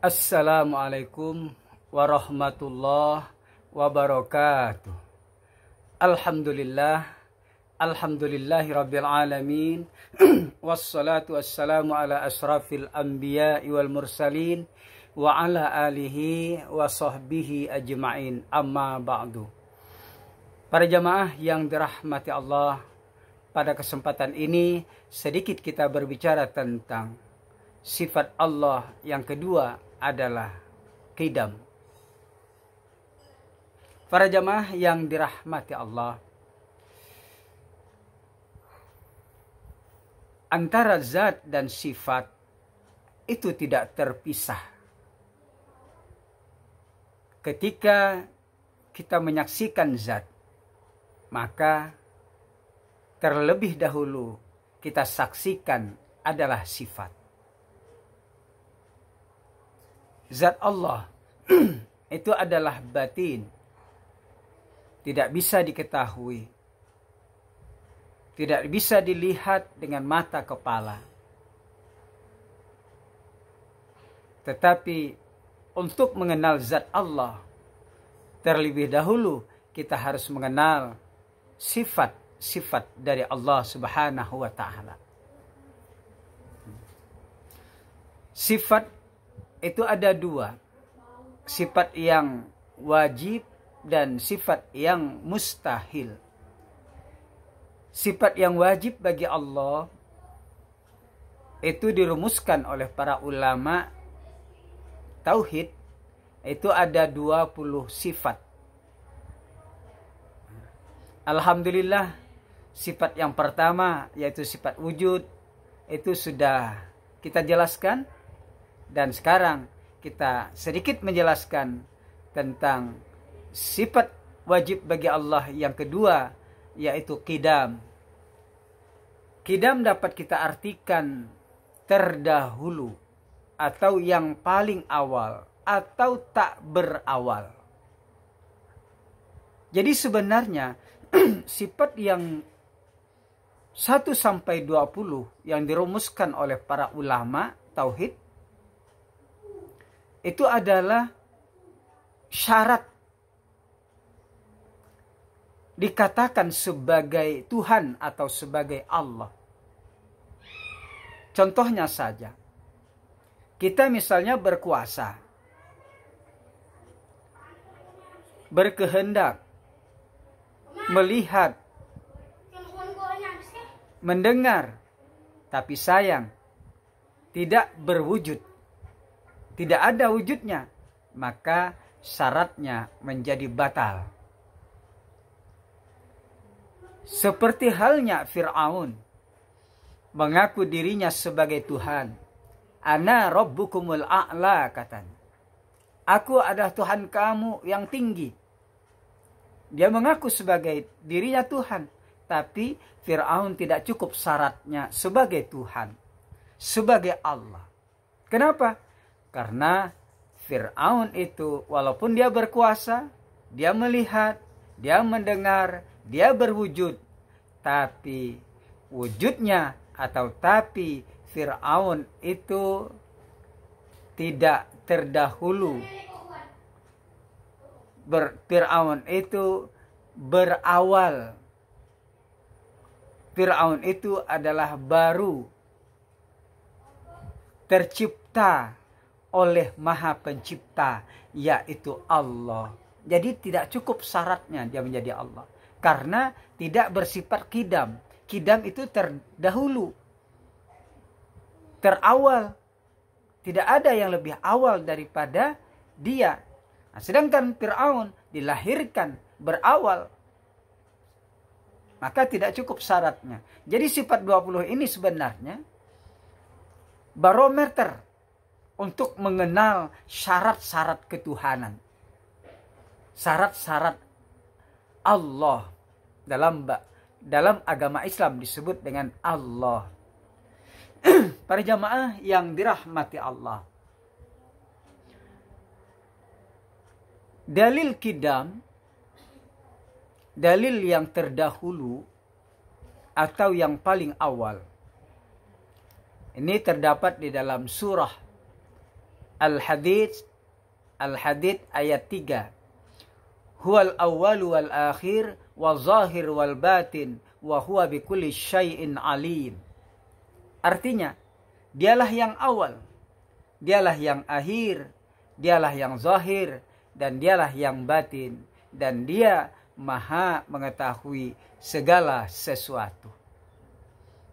Assalamualaikum warahmatullahi wabarakatuh. Alhamdulillahi rabbil alamin. Wassalatu wassalamu ala asrafil anbiya'i wal mursalin wa ala alihi wa sahbihi ajma'in. Amma ba'du. Para jamaah yang dirahmati Allah, pada kesempatan ini sedikit kita berbicara tentang sifat Allah yang kedua adalah qidam. Para jamaah yang dirahmati Allah, antara zat dan sifat itu tidak terpisah. Ketika kita menyaksikan zat, maka terlebih dahulu kita saksikan adalah sifat. Zat Allah itu adalah batin, tidak bisa diketahui, tidak bisa dilihat dengan mata kepala. Tetapi untuk mengenal zat Allah, terlebih dahulu kita harus mengenal sifat-sifat dari Allah Subhanahu wa Ta'ala. Sifat itu ada dua, sifat yang wajib dan sifat yang mustahil. Sifat yang wajib bagi Allah itu dirumuskan oleh para ulama tauhid, itu ada 20 sifat. Alhamdulillah, sifat yang pertama yaitu sifat wujud itu sudah kita jelaskan. Dan sekarang kita sedikit menjelaskan tentang sifat wajib bagi Allah yang kedua, yaitu qidam. Qidam dapat kita artikan terdahulu, atau yang paling awal, atau tak berawal. Jadi sebenarnya sifat yang 1 sampai 20 yang dirumuskan oleh para ulama tauhid itu adalah syarat dikatakan sebagai Tuhan atau sebagai Allah. Contohnya saja, kita misalnya berkuasa, berkehendak, melihat, mendengar, tapi sayang tidak berwujud, tidak ada wujudnya, maka syaratnya menjadi batal. Seperti halnya Fir'aun mengaku dirinya sebagai Tuhan. Ana rabbukumul a'la, katanya. Aku adalah Tuhan kamu yang tinggi. Dia mengaku sebagai dirinya Tuhan, tapi Fir'aun tidak cukup syaratnya sebagai Tuhan, sebagai Allah. Kenapa? Karena Fir'aun itu walaupun dia berkuasa, dia melihat, dia mendengar, dia berwujud, tapi wujudnya tapi Fir'aun itu tidak terdahulu. Fir'aun itu berawal. Fir'aun itu adalah baru tercipta oleh Maha Pencipta, yaitu Allah. Jadi tidak cukup syaratnya dia menjadi Allah, karena tidak bersifat qidam. Qidam itu terdahulu, terawal. Tidak ada yang lebih awal daripada dia. Nah, sedangkan Fir'aun dilahirkan berawal, maka tidak cukup syaratnya. Jadi sifat 20 ini sebenarnya barometer untuk mengenal syarat-syarat ketuhanan, syarat-syarat Allah. Dalam agama Islam disebut dengan Allah. Para jamaah yang dirahmati Allah, dalil qidam, dalil yang terdahulu atau yang paling awal, ini terdapat di dalam surah Al-Hadid ayat 3. Huwal awwalu wal akhir wa zahir wal batin wa huwa bikulli syai'in alim. Artinya, dialah yang awal, dialah yang akhir, dialah yang zahir, dan dialah yang batin, dan dia maha mengetahui segala sesuatu.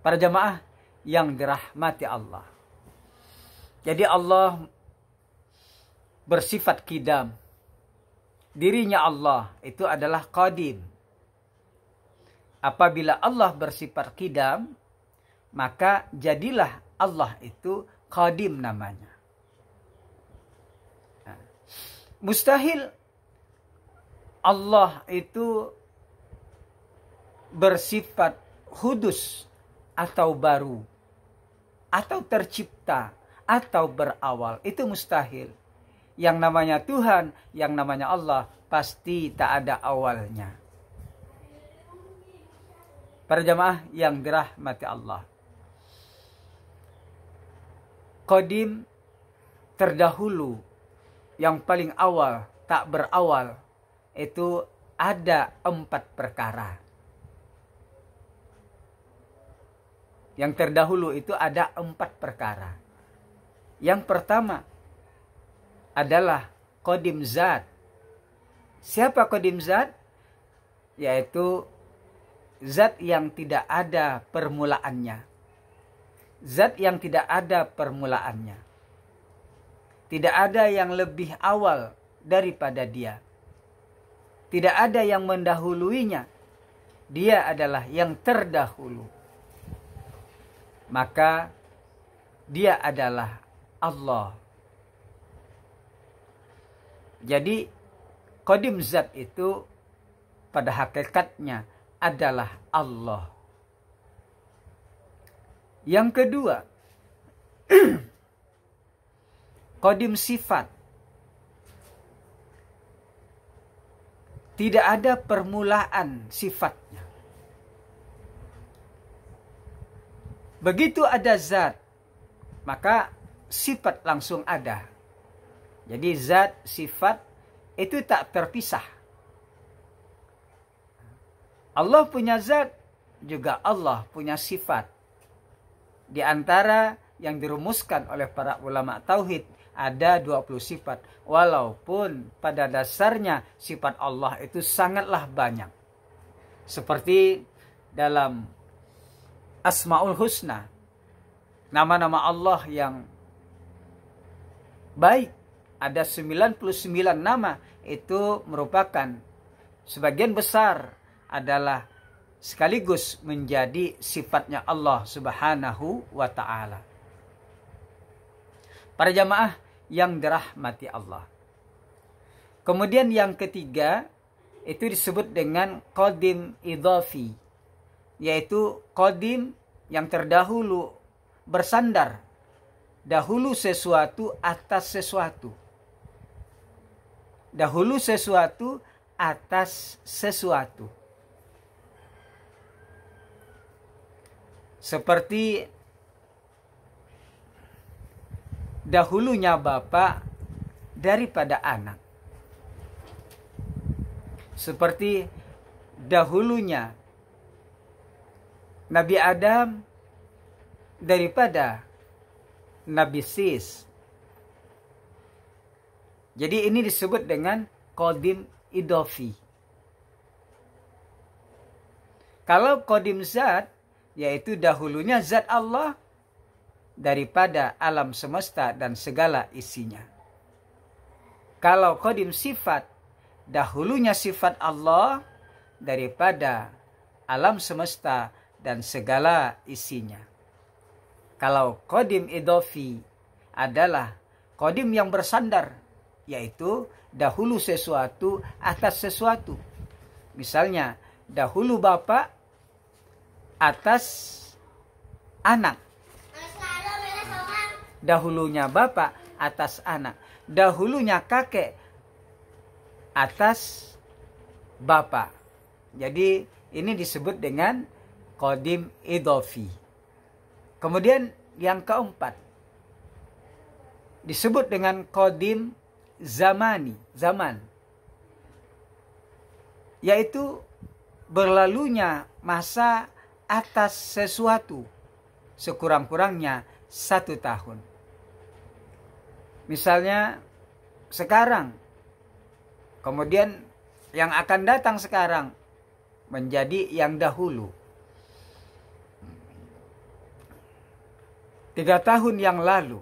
Para jamaah yang dirahmati Allah. Jadi Allah bersifat qidam. Dirinya Allah itu adalah qadim. Apabila Allah bersifat qidam, maka jadilah Allah itu qadim namanya. Mustahil Allah itu bersifat hudus atau baru, atau tercipta, atau berawal. Itu mustahil. Yang namanya Tuhan, yang namanya Allah, pasti tak ada awalnya. Para jamaah yang dirahmati Allah. Qadim, terdahulu, yang paling awal, tak berawal, itu ada 4 perkara. Yang terdahulu itu ada 4 perkara. Yang pertama adalah qadim zat. Siapa qadim zat? Yaitu zat yang tidak ada permulaannya. Zat yang tidak ada permulaannya. Tidak ada yang lebih awal daripada dia. Tidak ada yang mendahuluinya. Dia adalah yang terdahulu. Maka dia adalah Allah. Jadi qadim zat itu pada hakikatnya adalah Allah. Yang kedua, qadim sifat. Tidak ada permulaan sifatnya. Begitu ada zat, maka sifat langsung ada. Jadi zat, sifat itu tak terpisah. Allah punya zat, juga Allah punya sifat. Di antara yang dirumuskan oleh para ulama tauhid, ada 20 sifat. Walaupun pada dasarnya sifat Allah itu sangatlah banyak. Seperti dalam Asmaul Husna, nama-nama Allah yang baik, ada 99 nama, itu merupakan sebagian besar adalah sekaligus menjadi sifatnya Allah Subhanahu wa ta'ala. Para jamaah yang dirahmati Allah. Kemudian yang ketiga, itu disebut dengan qadim idhafi, yaitu qadim yang terdahulu, bersandar dahulu sesuatu atas sesuatu. Dahulu sesuatu atas sesuatu. Seperti dahulunya bapak daripada anak. Seperti dahulunya Nabi Adam daripada Nabi Sis. Jadi ini disebut dengan qadim idhafi. Kalau qadim zat, yaitu dahulunya zat Allah daripada alam semesta dan segala isinya. Kalau qadim sifat, dahulunya sifat Allah daripada alam semesta dan segala isinya. Kalau qadim idhafi adalah qadim yang bersandar, yaitu dahulu sesuatu atas sesuatu. Misalnya, dahulu bapak atas anak. Dahulunya bapak atas anak. Dahulunya kakek atas bapak. Jadi ini disebut dengan qadim idhafi. Kemudian yang keempat, disebut dengan qadim zaman, yaitu berlalunya masa atas sesuatu sekurang-kurangnya 1 tahun. Misalnya sekarang, kemudian yang akan datang sekarang menjadi yang dahulu. 3 tahun yang lalu,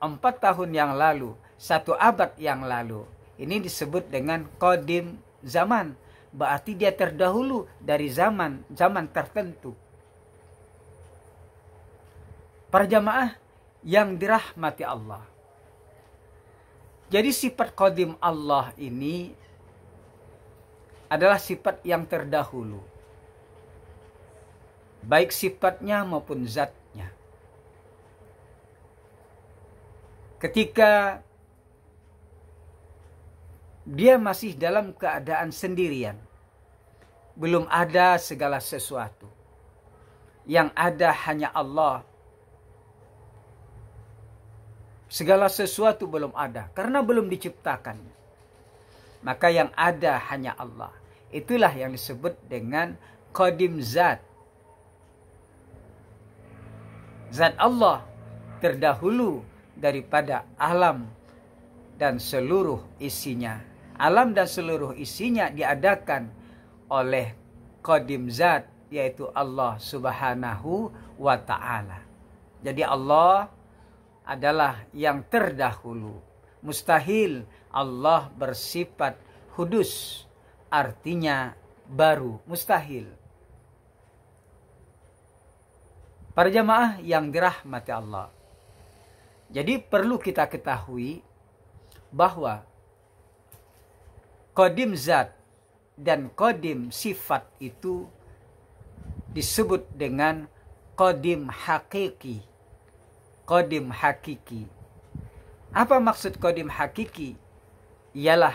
4 tahun yang lalu, 1 abad yang lalu. Ini disebut dengan qadim zaman. Berarti dia terdahulu dari zaman tertentu. Para jamaah yang dirahmati Allah. Jadi sifat qadim Allah ini adalah sifat yang terdahulu. Baik sifatnya maupun zatnya. Ketika dia masih dalam keadaan sendirian, belum ada segala sesuatu. Yang ada hanya Allah. Segala sesuatu belum ada karena belum diciptakan. Maka yang ada hanya Allah. Itulah yang disebut dengan qadim zat. Zat Allah terdahulu daripada alam dan seluruh isinya. Alam dan seluruh isinya diadakan oleh qadim zat, yaitu Allah Subhanahu wa ta'ala. Jadi Allah adalah yang terdahulu. Mustahil Allah bersifat hudus, artinya baru, mustahil. Para jamaah yang dirahmati Allah. Jadi perlu kita ketahui bahwa qadim zat dan qadim sifat itu disebut dengan qadim hakiki. Qadim hakiki. Apa maksud qadim hakiki? Ialah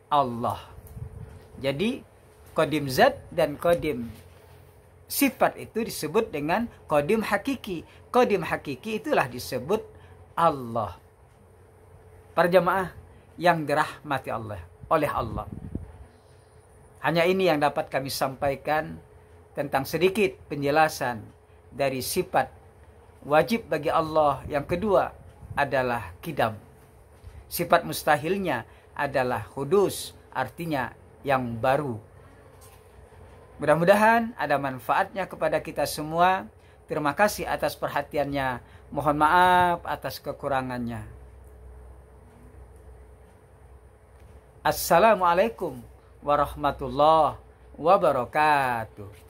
Allah. Jadi qadim zat dan qadim sifat itu disebut dengan qadim hakiki. Qadim hakiki itulah disebut Allah. Para jamaah yang dirahmati Allah oleh Allah. Hanya ini yang dapat kami sampaikan tentang sedikit penjelasan dari sifat wajib bagi Allah. Yang kedua adalah qidam. Sifat mustahilnya adalah hudus, artinya yang baru. Mudah-mudahan ada manfaatnya kepada kita semua. Terima kasih atas perhatiannya. Mohon maaf atas kekurangannya. Assalamualaikum warahmatullahi wabarakatuh.